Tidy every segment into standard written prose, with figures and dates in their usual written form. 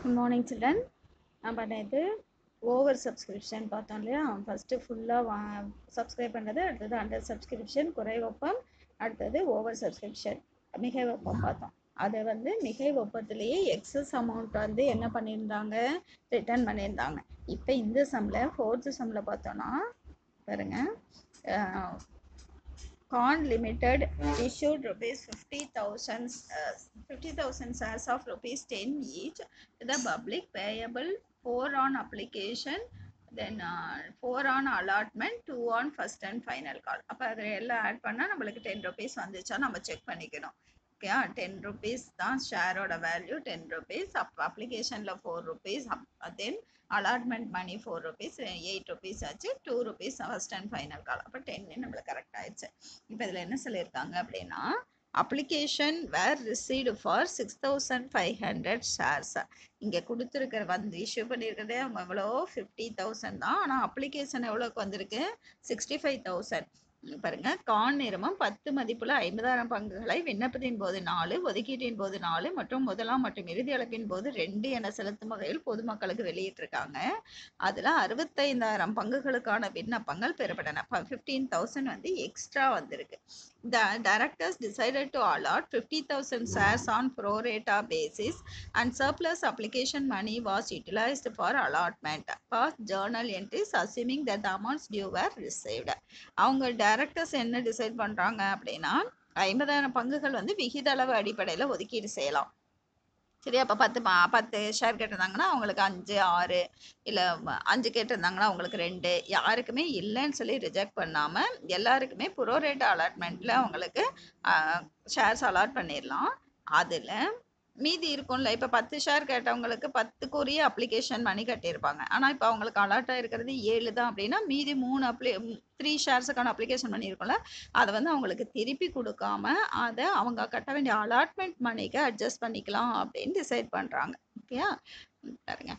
Good morning, children. நம்ம நேற்று over subscription பார்த்தோம் இல்லையா? ஃபஸ்ட்டு ஃபுல்லாக சப்ஸ்கிரைப் பண்ணுறது, அடுத்தது அண்டர் சப்ஸ்கிரிப்ஷன் குறை ஒப்பம், அடுத்தது ஓவர் சப்ஸ்கிரிப்ஷன் மிகை ஒப்பம் பார்த்தோம். அதை மிகை ஒப்பத்திலேயே எக்ஸஸ் அமௌண்ட் என்ன பண்ணியிருந்தாங்க, ரிட்டர்ன் பண்ணியிருந்தாங்க. இப்போ இந்த சம்மில் ஃபோர்த்து சம்மில் பார்த்தோன்னா பாருங்க, Con Limited issued rupees 50,000 shares of rupees 10 each to the public payable 4 on application, then 4 on allotment, 2 on first and final call. அப்போ அதை எல்லாம் ஆட் பண்ணால் நம்மளுக்கு 10 rupees வந்துச்சா நம்ம செக் பண்ணிக்கணும். ஓகே, 10 rupees தான் ஷேரோட வேல்யூ, 10 rupees. அப்போ அப்ளிகேஷனில் 4 rupees, தென் allotment money 4 rupees, 8 rupees ஆச்சு, 2 rupees first and final call. அப்போ 10 நம்மளுக்கு கரெக்ட் ஆயிடுச்சு. இப்போ இதில் என்ன சொல்லியிருக்காங்க அப்படின்னா, application were received for 6,500 shares. இங்கே கொடுத்துருக்கிற இஷ்யூ பண்ணியிருக்கிறதே அவங்க எவ்வளோ 50,000 தான், ஆனால் அப்ளிகேஷன் எவ்வளோக்கு வந்திருக்கு 65,000. பாருங்க, கான் நிறுவனம் 10 மதிப்புள்ள 50,000 பங்குகளை விண்ணப்பத்தின் போது 4, ஒதுக்கீட்டின் போது 4 மற்றும் முதலாம் மற்றும் இறுதி அழைப்பின் போது 2 என செலுத்தும் வகையில் பொதுமக்களுக்கு வெளியிட்டிருக்காங்க. அதில் 65,000 பங்குகளுக்கான விண்ணப்பங்கள் பெறப்பட்டன. 15,000 எக்ஸ்ட்ரா வந்திருக்கு. The directors decided to allot 50,000 shares on pro rata basis and surplus application money was utilized for allotment. Past journal entries assuming that the amounts due were received. அவங்க டைரக்டர்ஸ் என்ன டிசைட் பண்ணுறாங்க அப்படின்னா, 50,000 பங்குகள் விகித அளவு அடிப்படையில் ஒதுக்கீடு செய்யலாம். சரி, அப்போ 10 ஷேர் கேட்டிருந்தாங்கன்னா அவங்களுக்கு 5, 6 இல்லை 5 கேட்டிருந்தாங்கன்னா அவங்களுக்கு 2, யாருக்குமே இல்லைன்னு சொல்லி ரிஜெக்ட் பண்ணாமல் எல்லாருக்குமே ப்ரோரேட் அலாட்மெண்ட்டில் அவங்களுக்கு ஷேர்ஸ் அலாட் பண்ணிடலாம். அதில் மீதி இருக்கும்ல, இப்போ 10 ஷேர் கேட்டவங்களுக்கு 10க்குரிய அப்ளிகேஷன் மணி கட்டியிருப்பாங்க. ஆனால் இப்போ அவங்களுக்கு அலாட் ஆகிருக்கிறது 7 தான் அப்படின்னா மீதி 3 ஷேர்ஸுக்கான அப்ளிகேஷன் மணி இருக்கும்ல, அதை அவங்களுக்கு திருப்பி கொடுக்காம அதை அவங்க கட்ட வேண்டிய அலாட்மெண்ட் மணிக்கு அட்ஜஸ்ட் பண்ணிக்கலாம் அப்படின்னு டிசைட் பண்ணுறாங்க. ஓகேயா, பாருங்க,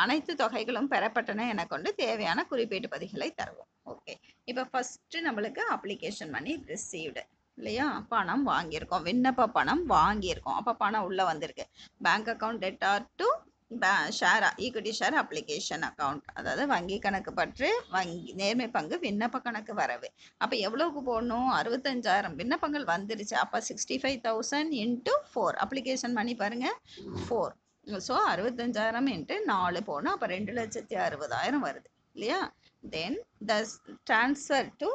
அனைத்து தொகைகளும் பெறப்பட்டன என கொண்டு தேவையான குறிப்பீட்டு பதிகளை தருவோம். ஓகே, இப்போ ஃபஸ்ட்டு நம்மளுக்கு அப்ளிகேஷன் மணி ரிசீவ்டு இல்லையா, பணம் வாங்கியிருக்கோம், விண்ணப்ப பணம் வாங்கியிருக்கோம். அப்போ பணம் உள்ளே வந்திருக்கு. Bank account debtor to share equity share application account, அதாவது வங்கி கணக்கு பற்று நேர்மை பங்கு விண்ணப்ப கணக்கு வரவு. அப்போ எவ்வளோக்கு போடணும், 65,000 விண்ணப்பங்கள் வந்துருச்சு. அப்போ 65,000 × 4 அப்ளிகேஷன் மணி பாருங்கள் 4. ஸோ 65,000 × 4 போடணும். அப்போ 2,60,000 வருது இல்லையா. Then the transfer to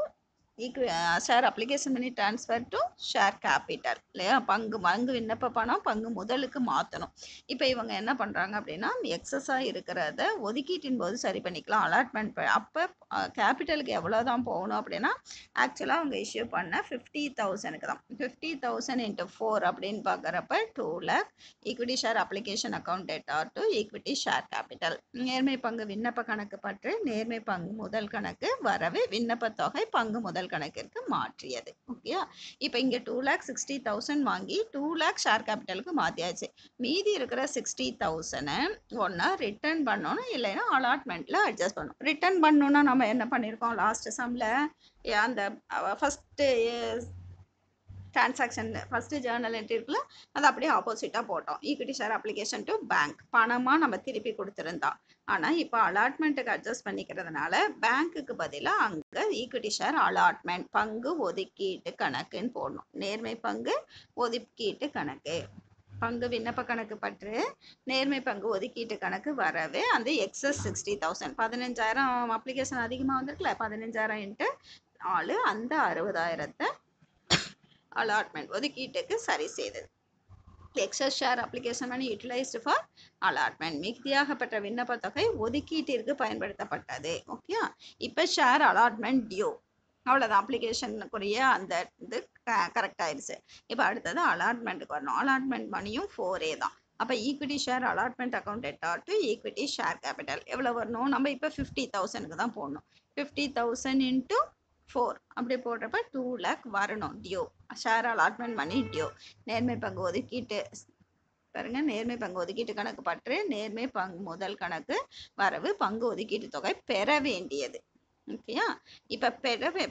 share application பண்ணி ட்ரான்ஸ்ஃபர் டு ஷேர் கேபிட்டல் இல்லையா. பங்கு விண்ணப்ப பணம் பங்கு முதலுக்கு மாற்றணும். இப்போ இவங்க என்ன பண்ணுறாங்க அப்படின்னா, எக்ஸஸாக இருக்கிறத ஒதுக்கீட்டின் போது சரி பண்ணிக்கலாம், அலாட்மெண்ட். அப்போ கேபிட்டலுக்கு எவ்வளோ தான் போகணும் அப்படின்னா, ஆக்சுவலாக அவங்க இஷ்யூ பண்ண 50,000க்கு தான். 50,000 × 4 அப்படின்னு பார்க்குறப்ப 2 lakh. Equity share application account debtor to equity share capital. நேர்மை பங்கு விண்ணப்ப கணக்கு பற்று நேர்மை பங்கு முதல் கணக்கு வரவு விண்ணப்ப தொகை பங்கு முதல் கணக்கிற்கு மாற்றியது. ஓகேயா, இப்போ இங்கே 2,60,000 வாங்கி 2 lakh ஷேர் கேபிட்டலுக்கு மாற்றியாச்சு. மீதி இருக்கிற 60,000 ஒன்றா ரிட்டர்ன் பண்ணணும், இல்லைன்னா அலாட்மெண்ட்டில் அட்ஜஸ்ட் பண்ணணும். ரிட்டர்ன் பண்ணணுன்னா நம்ம என்ன பண்ணியிருக்கோம், லாஸ்ட் சம்மில் அந்த first transaction first Journal entry இருக்குல்ல, அது அப்படியே ஆப்போசிட்டாக போட்டோம். Equity share application to bank பணமாக நம்ம திருப்பி கொடுத்துருந்தோம். ஆனால் இப்போ அலாட்மெண்ட்டுக்கு அட்ஜஸ்ட் பண்ணிக்கிறதுனால பேங்க்குக்கு பதிலாக அங்கே ஈக்விட்டி ஷேர் அலாட்மெண்ட் பங்கு ஒதுக்கீட்டு கணக்குன்னு போடணும். நேர்மை பங்கு ஒதுக்கீட்டு கணக்கு பங்கு விண்ணப்ப கணக்கு பற்று நேர்மை பங்கு ஒதுக்கீட்டு கணக்கு வரவு அந்த எக்ஸஸ் 60,000. 15,000 அப்ளிகேஷன் அதிகமாக வந்துருக்குல்ல, 15,000 × 4 அந்த 60,000 அலாட்மெண்ட் ஒதுக்கீட்டுக்கு சரி செய்தது. Excess share application money utilised for allotment மிகுதியாக பெற்ற விண்ணப்ப தொகை ஒதுக்கீட்டிற்கு பயன்படுத்தப்பட்டது. ஓகே, இப்போ ஷேர் அலாட்மெண்ட் டியூ அவ்வளோதான். அப்ளிகேஷனுக்குரிய அந்த இது கரெக்ட் ஆயிடுச்சு. இப்போ அடுத்தது அலாட்மெண்ட்டுக்கு வரணும். அலாட்மெண்ட் மணியும் 4A தான். அப்போ equity share allotment account debtor to equity share capital எவ்வளோ வரணும், நம்ம இப்போ 50,000க்கு தான் போடணும். 50,000 × 4 அப்படி போடுறப்ப 2 lakh வரணும். Due share allotment money due. நேர்மை பங்கு ஒதுக்கீட்டு பாருங்க, நேர்மை பங்கு ஒதுக்கீட்டு கணக்கு பற்று நேர்மை பங்கு முதல் கணக்கு வரவு பங்கு ஒதுக்கீட்டு தொகை பெற வேண்டியது. ஓகேயா? இப்போ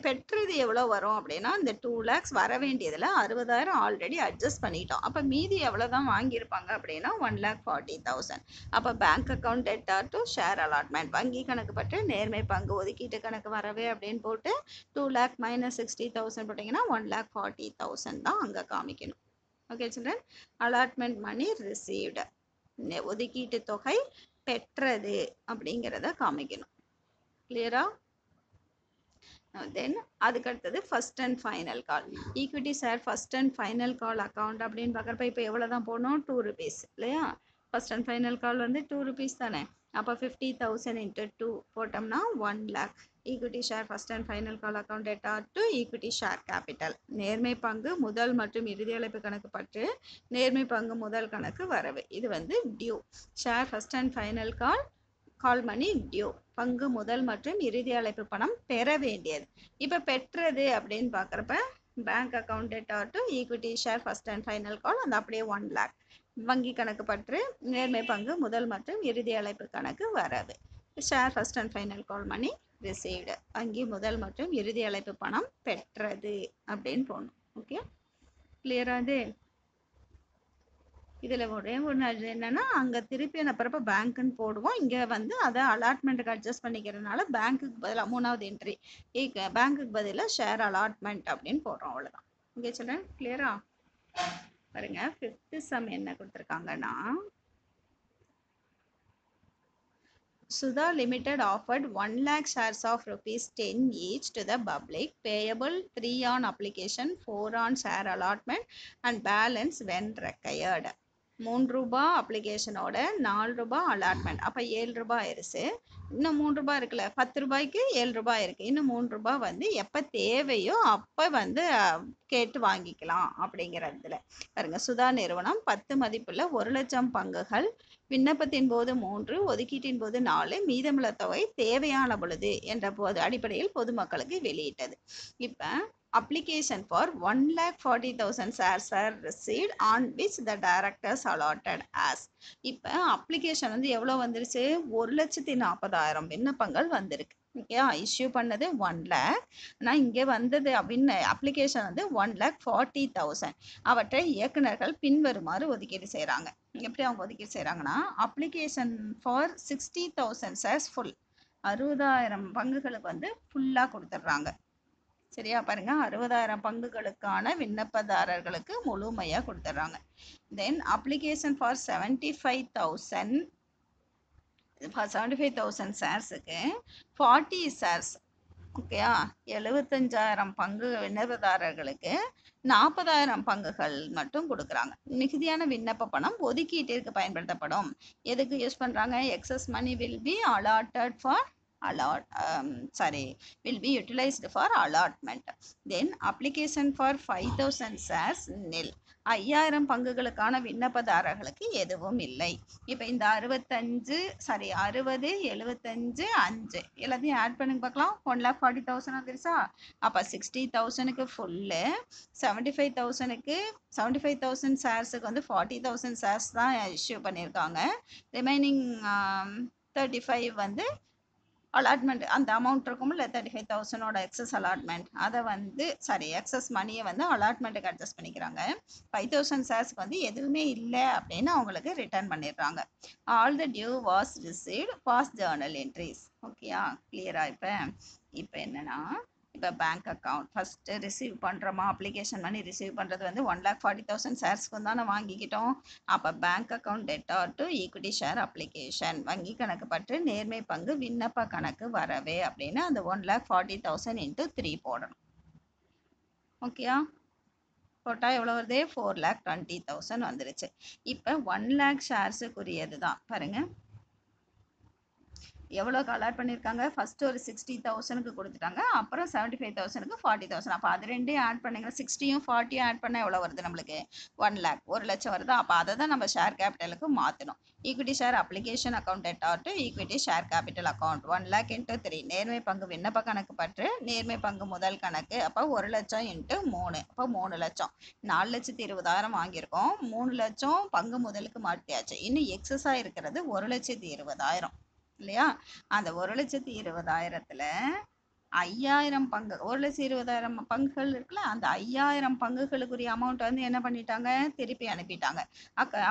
பெற்றது எவ்வளோ வரும் அப்படின்னா, இந்த 2 lakhs வர வேண்டியதில் 60,000 ஆல்ரெடி அட்ஜஸ்ட் பண்ணிட்டோம். அப்போ மீதி எவ்வளோ தான் வாங்கியிருப்பாங்க அப்படின்னா 1,40,000. அப்போ bank account debtor to share allotment, வங்கி கணக்கு பற்று நேர்மை பங்கு ஒதுக்கீட்டு கணக்கு வரவே அப்படின்னு போட்டு 2 lakh minus 60,000 போட்டிங்கன்னா 1,40,000 தான் அங்கே காமிக்கணும். Okay children, allotment money received, ஒதுக்கீட்டு தொகை பெற்றது அப்படிங்கிறத காமிக்கணும். கிளியரா? தென் அதுக்கு அடுத்தது first and final call. Equity share first and final call account அப்படின்னு பார்க்குறப்ப இப்போ எவ்வளோ தான் போடணும்? 2 rupees இல்லையா? ஃபர்ஸ்ட் அண்ட் ஃபைனல் கால் வந்து 2 rupees தானே. அப்போ 50,000 into 2 போட்டோம்னா 1 lakh. Equity share first and final call account debtor to equity share capital, நேர்மை பங்கு முதல் மற்றும் இறுதி அழைப்பு கணக்கு பற்று நேர்மை பங்கு முதல் கணக்கு வரவு. இது வந்து due. Share first and final call money due, பங்கு முதல் மற்றும் இறுதி அழைப்பு பணம் பெற வேண்டியது. இப்போ பெற்றது அப்படின்னு பார்க்குறப்ப bank account debtor to equity share first and final கால், அந்த அப்படியே 1 lakh. வங்கி கணக்கு பற்று நேர்மை பங்கு முதல் மற்றும் இறுதி அழைப்பு கணக்கு வரவு. Share first and final call money received, வங்கி முதல் மற்றும் இறுதி அழைப்பு பணம் பெற்றது அப்படின்னு போடணும். ஓகே, கிளியரா? இது இதில் ஒரே ஒன்று என்னென்னா, அங்கே திருப்பி அனுப்புறப்ப பேங்க்குன்னு போடுவோம், இங்கே வந்து அதை அலாட்மெண்ட்டுக்கு அட்ஜஸ்ட் பண்ணிக்கிறதுனால பேங்க்குக்கு பதிலாக 3வது என்ட்ரி பேங்க்குக்கு பதிலாக ஷேர் அலாட்மெண்ட் அப்படின்னு போடுறோம், அவ்வளோதான். ஓகே சில்ட்ரன், கிளியரா? பாருங்க, 5th சம் என்ன கொடுத்துருக்காங்கன்னா, Sudha Limited offered 1 lakh shares of rupees 10 each to the public, payable 3 on application, 4 on share allotment and balance when required. 3 ரூபாய் அப்ளிகேஷனோட 4 ரூபாய் அலாட்மெண்ட், அப்போ 7 ரூபாய் ஆயிடுச்சு. இன்னும் 3 ரூபாய் இருக்குல்ல, 10 ரூபாய்க்கு 7 ரூபாய் இருக்குது. இன்னும் 3 ரூபாய் வந்து எப்போ தேவையோ அப்போ வந்து கேட்டு வாங்கிக்கலாம் அப்படிங்கிறதுல பாருங்க. சுதா நிறுவனம் 10 மதிப்புள்ள 1 லட்சம் பங்குகள் விண்ணப்பத்தின் போது 3, ஒதுக்கீட்டின் போது 4, மீதமுள்ள தொகை தேவையான பொழுது என்ற போது அடிப்படையில் பொதுமக்களுக்கு வெளியிட்டது. இப்போ application for 1,40,000 shares are received on which the directors allotted as. இப்போ அப்ளிகேஷன் வந்து எவ்வளோ வந்துருச்சு? 1,40,000 விண்ணப்பங்கள் வந்திருக்கு. ஓகே, இஷ்யூ பண்ணது 1 lakh, ஆனால் இங்கே வந்தது அப்படின்னு அப்ளிகேஷன் வந்து 1,40,000. அவற்றை இயக்குநர்கள் பின்வருமாறு ஒதுக்கீடு செய்கிறாங்க. எப்படி அவங்க ஒதுக்கீடு செய்கிறாங்கன்னா, அப்ளிகேஷன் ஃபார் 60,000 shares ஃபுல், 60,000 பங்குகளுக்கு வந்து ஃபுல்லாக கொடுத்துட்றாங்க. சரியா? பாருங்க, 60,000 பங்குகளுக்கான விண்ணப்பதாரர்களுக்கு முழுமையாக கொடுத்துட்றாங்க. தென் அப்ளிகேஷன் ஃபார் 75,000 ஷேர்ஸுக்கு 40 ஷேர்ஸ், ஓகேயா, 75,000 பங்கு விண்ணப்பதாரர்களுக்கு 40,000 பங்குகள் மட்டும் கொடுக்குறாங்க. மிகுதியான விண்ணப்ப பணம் ஒதுக்கீட்டிற்கு பயன்படுத்தப்படும். எதுக்கு யூஸ் பண்ணுறாங்க? Excess money will be allotted for will be utilized for allotment. Then application for 5,000 shares nil. 5,000 பங்குகளுக்கான விண்ணப்பதாரர்களுக்கு எதுவும் இல்லை. இப்போ இந்த 60, 75, 5 எல்லாத்தையும் ஆட் பண்ணி பார்க்கலாம். 1,40,000 வந்துருச்சா? அப்போ 60,000க்கு ஃபுல்லு, 75,000 ஷேர்ஸுக்கு வந்து 40,000 ஷேர்ஸ் தான் இஷ்யூ பண்ணியிருக்காங்க. ரிமைனிங் 35 வந்து அலாட்மெண்ட், அந்த அமௌண்ட் இருக்கும்ல 35,000ஓட எக்ஸஸ் அலாட்மெண்ட், அதை வந்து எக்ஸஸ் மணியை வந்து அலாட்மெண்ட்டுக்கு அட்ஜஸ்ட் பண்ணிக்கிறாங்க. 5,000 ஷேர்ஸ்க்கு வந்து எதுவுமே இல்லை அப்படின்னு அவங்களுக்கு ரிட்டர்ன் பண்ணிடுறாங்க. All the due was received pass journal entries. ஓகேயா, கிளியரா? இப்போ என்னன்னா, இப்போ பேங்க் அக்கௌண்ட் ஃபஸ்ட்டு ரிசீவ் பண்ணுறோமா, அப்ளிகேஷன் பண்ணி ரிசீவ் பண்ணுறது வந்து 1,40,000 ஷேர்ஸ்க்கு தானே வாங்கிக்கிட்டோம். அப்போ bank account debtor to equity share application, வங்கி கணக்கு பற்று நேர்மை பங்கு விண்ணப்ப கணக்கு வரவே அப்படின்னு அந்த 1,40,000 into 3 போடணும். ஓகேயா? போட்டால் எவ்வளோ வருது? 4,20,000 வந்துருச்சு. இப்போ 1 lakh ஷேர்ஸுக்குரியது தான் பாருங்கள், எவ்வளோக்கு அலாட் பண்ணியிருக்காங்க? ஃபஸ்ட்டு ஒரு 60,000க்கு கொடுத்துட்டாங்க, அப்புறம் 75,000க்கு 40,000. அப்போ அது ரெண்டையும் ஆட் பண்ணிங்கன்னா 60யும் 40யும் ஆட் பண்ணால் எவ்வளோ வருது நம்மளுக்கு? 1 lakh, 1 லட்சம் வருது. அப்போ அதை தான் நம்ம ஷேர் கேபிட்டலுக்கு மாற்றணும். Equity share application account debtor to equity share capital account 1 lakh into 3, நேர்மை பங்கு விண்ணப்ப கணக்கு பற்று நேர்மை பங்கு முதல் கணக்கு, அப்போ 1 லட்சம் into 3, அப்போ 3 லட்சம். 4,20,000 வாங்கியிருக்கோம், 3 லட்சம் பங்கு முதலுக்கு மாற்றியாச்சு. இன்னும் எக்ஸஸாக இருக்கிறது 1,20,000 இல்லையா? அந்த 1,20,000ல் 5000 பங்கு 1,20,000 பங்குகள் இருக்குல்ல, அந்த 5000 பங்குகளுக்குரிய அமௌண்ட் வந்து என்ன பண்ணிட்டாங்க, திருப்பி அனுப்பிட்டாங்க.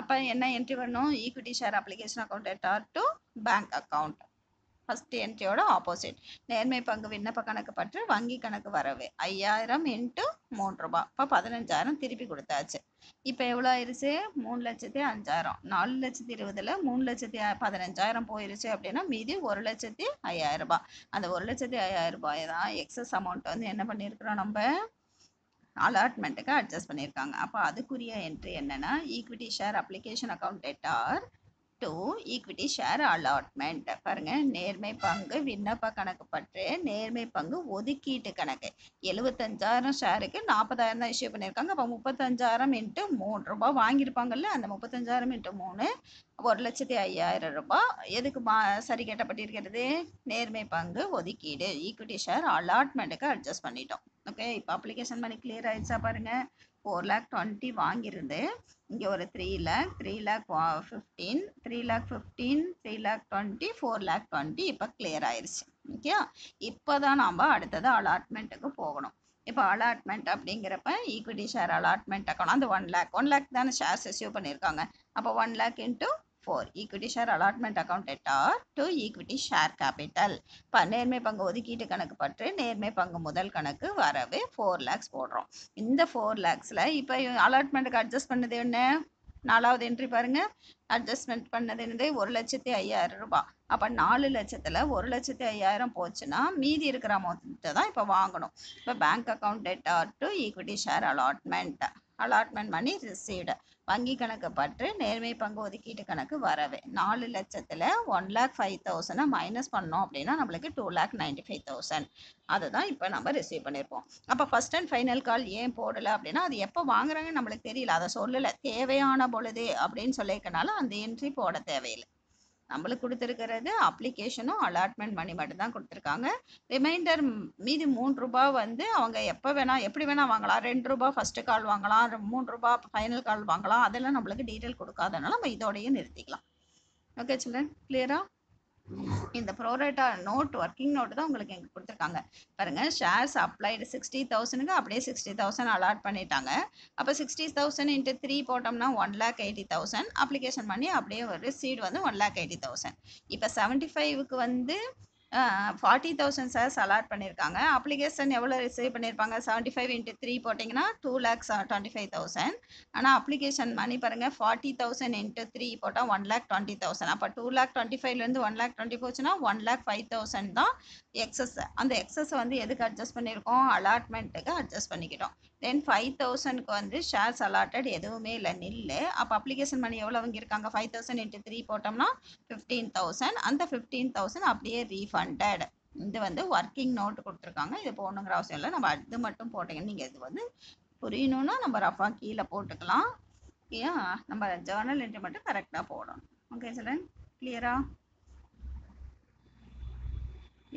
அப்ப என்ன என்ட்ரி பண்ணணும், equity share application account எட்டார் to bank account. First என்ட்ரியோட ஆப்போசிட். நேர்மை பங்கு விண்ணப்ப கணக்கு பற்று வங்கி கணக்கு வரவு 5000 இன்ட்டு ₹3. இப்போ 15,000 திருப்பி கொடுத்தாச்சு. இப்போ எவ்வளோ ஆயிருச்சு, 3,05,000. 4,20,000 3,15,000 போயிருச்சு அப்படின்னா மீதி 1,05,000. அந்த 1,05,000 தான் எக்ஸஸ் அமௌண்ட் வந்து என்ன பண்ணியிருக்கிறோம் நம்ம அலாட்மெண்ட்டுக்கு அட்ஜஸ்ட் பண்ணியிருக்காங்க. அப்போ அதுக்குரிய என்ட்ரி என்னன்னா, equity share application account எட்டார் to equity share allotment. பாருங்க, நேர்மை பங்கு விண்ணப்ப கணக்கு பற்று நேர்மை பங்கு ஒதுக்கீட்டு கணக்கு 75,000 ஷேருக்கு 40,000 தான் இஷ்யூ பண்ணியிருக்காங்க. அப்போ 35,000 இன்ட்டு ₹3 வாங்கியிருப்பாங்கல்ல, அந்த 35,000 இன்ட்டு 3 ₹1,05,000. எதுக்கு சரி கட்டப்பட்டிருக்கிறது, நேர்மை பங்கு ஒதுக்கீடு ஈக்விட்டி ஷேர் அலாட்மெண்ட்டுக்கு அட்ஜஸ்ட் பண்ணிட்டோம். ஓகே, இப்போ அப்ளிகேஷன் பண்ணி கிளியர் ஆயிடுச்சா பாருங்க. 4,20,000 வாங்கியிருந்து இங்கே ஒரு 3,00,000 3,15,000 3,15,000 3,20,000 4,20,000 இப்போ கிளியர் ஆயிடுச்சு. ஓகே, இப்போ தான் நாம் அடுத்தது அலாட்மெண்ட்டுக்கு போகணும். இப்போ அலாட்மெண்ட் அப்படிங்கிறப்ப ஈக்விட்டி ஷேர் அலாட்மெண்ட் அக்கௌண்ட் அந்த 1,00,000 தானே ஷேர்ஸ் இஷ்யூ பண்ணியிருக்காங்க. அப்போ 1,00,000 into 4 equity share allotment account எட்டார் to equity share capital. இப்போ நேர்மை பங்கு ஒதுக்கீட்டு கணக்கு பற்று நேர்மை பங்கு முதல் கணக்கு வரவு 4 lakhs போடுறோம். இந்த 4 lakhsல இப்போ அலாட்மெண்ட்டுக்கு அட்ஜஸ்ட் பண்ணது என்ன, 4வது என்ட்ரி பாருங்க, அட்ஜஸ்ட்மெண்ட் பண்ணது என்னது, ₹1,05,000. அப்போ 4 லட்சத்தில் 1,05,000 போச்சுன்னா மீதி இருக்கிற அமௌண்ட்டை தான் இப்போ வாங்கணும். இப்போ bank account எட்டார் to equity share allotment money received. வங்கி கணக்கு பற்று நேர்மை பங்கு ஒதுக்கீட்டு கணக்கு வரவு 4 லட்சத்தில் 1,05,000 மைனஸ் பண்ணோம் அப்படின்னா நம்மளுக்கு 2,95,000. அதை தான் இப்போ நம்ம ரிசீவ் பண்ணியிருப்போம். அப்போ ஃபர்ஸ்ட் அண்ட் ஃபைனல் கால் ஏன் போடலை அப்படின்னா, அது எப்போ வாங்குறாங்கன்னு நம்மளுக்கு தெரியல, அதை சொல்லலை. தேவையான பொழுது அப்படின்னு சொல்லியிருக்கனால அந்த என்ட்ரி போட தேவையில்லை. நம்மளுக்கு கொடுத்துருக்கிறது அப்ளிகேஷனும் அலாட்மெண்ட் மணி மட்டும் தான் கொடுத்துருக்காங்க. ரிமைண்டர் மீதி ₹3 வந்து அவங்க எப்போ வேணால் எப்படி வேணால் வாங்கலாம். ₹2 ஃபஸ்ட்டு கால் வாங்கலாம், ₹3 ஃபைனல் கால் வாங்கலாம். அதெல்லாம் நம்மளுக்கு டீட்டெயில் கொடுக்காதனால நம்ம இதோடையே நிறுத்திக்கலாம். ஓகே சில்ட்ரன், கிளியரா? இந்த ப்ரோரேட்டா நோட் ஒர்க்கிங் நோட்டு தான் உங்களுக்கு எங்கே கொடுத்துருக்காங்க பாருங்க. ஷேர்ஸ் அப்ளைடு 60,000க்கு அப்படியே 60,000 அலாட் பண்ணிட்டாங்க. அப்போ 60,000 இன்ட்டு 3 போட்டோம்னா 1,80,000 அப்ளிகேஷன் பண்ணி அப்படியே ஒரு ரிசீட் வந்து 1,80,000. இப்போ 75க்கு வந்து 40,000 ஷேர்ஸ் அலாட் பண்ணியிருக்காங்க. அப்ளிகேஷன் எவ்வளோ ரிசீவ் பண்ணியிருப்பாங்க, 75 இன்ட்டு 3 போட்டிங்கன்னா 2,25,000. ஆனால் அப்ளிகேஷன் மணி பாருங்கள், 40,000 இன்ட்டு 3 போட்டால் 1,20,000. அப்போ 2,25,000 1,20,000 போச்சுன்னா 1,05,000 தான் எக்ஸஸ். அந்த எக்ஸஸை வந்து எதுக்கு அட்ஜஸ்ட் பண்ணியிருக்கோம், அலாட்மெண்ட்டுக்கு அட்ஜஸ்ட் பண்ணிக்கிட்டோம். தென் 5,000க்கு வந்து ஷேர்ஸ் அலாட்டட் எதுவுமே இல்லை, நில்லு. அப்போ அப்ளிகேஷன் மணி எவ்வளோ வாங்கியிருக்காங்க, 5,000 இன்ட்டு 3 போட்டோம்னா 15,000. அந்த 15,000 அப்படியே ரீஃபண்டட். இது வந்து ஒர்க்கிங் நோட் கொடுத்துருக்காங்க, இது போடணுங்கிற அவசியம் இல்லை. நம்ம அது மட்டும் போட்டீங்க, நீங்கள் இது வந்து புரியணும்னா நம்ம ரஃபாக கீழே போட்டுக்கலாம். ஏன் நம்ம ஜேர்னல் என்ட்ரி மட்டும் கரெக்டாக போடணும். ஓகே சிலன், கிளியரா?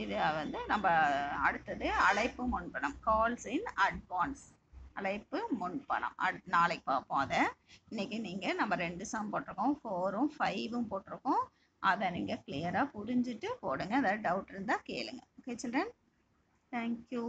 இது வந்து நம்ம அடுத்தது அழைப்பு முன்பணம், கால்ஸ் இன் அட்வான்ஸ், அழைப்பு முன்பணம் நாளைக்கு பார்ப்போம். அதை இன்னைக்கு நீங்கள் நம்ம 2 சம் போட்டிருக்கோம், 4ம் 5ம் போட்டிருக்கோம். அதை நீங்கள் கிளியராக புரிஞ்சுட்டு போடுங்க. ஏதாவது டவுட் இருந்தால் கேளுங்க. Okay children, thank you.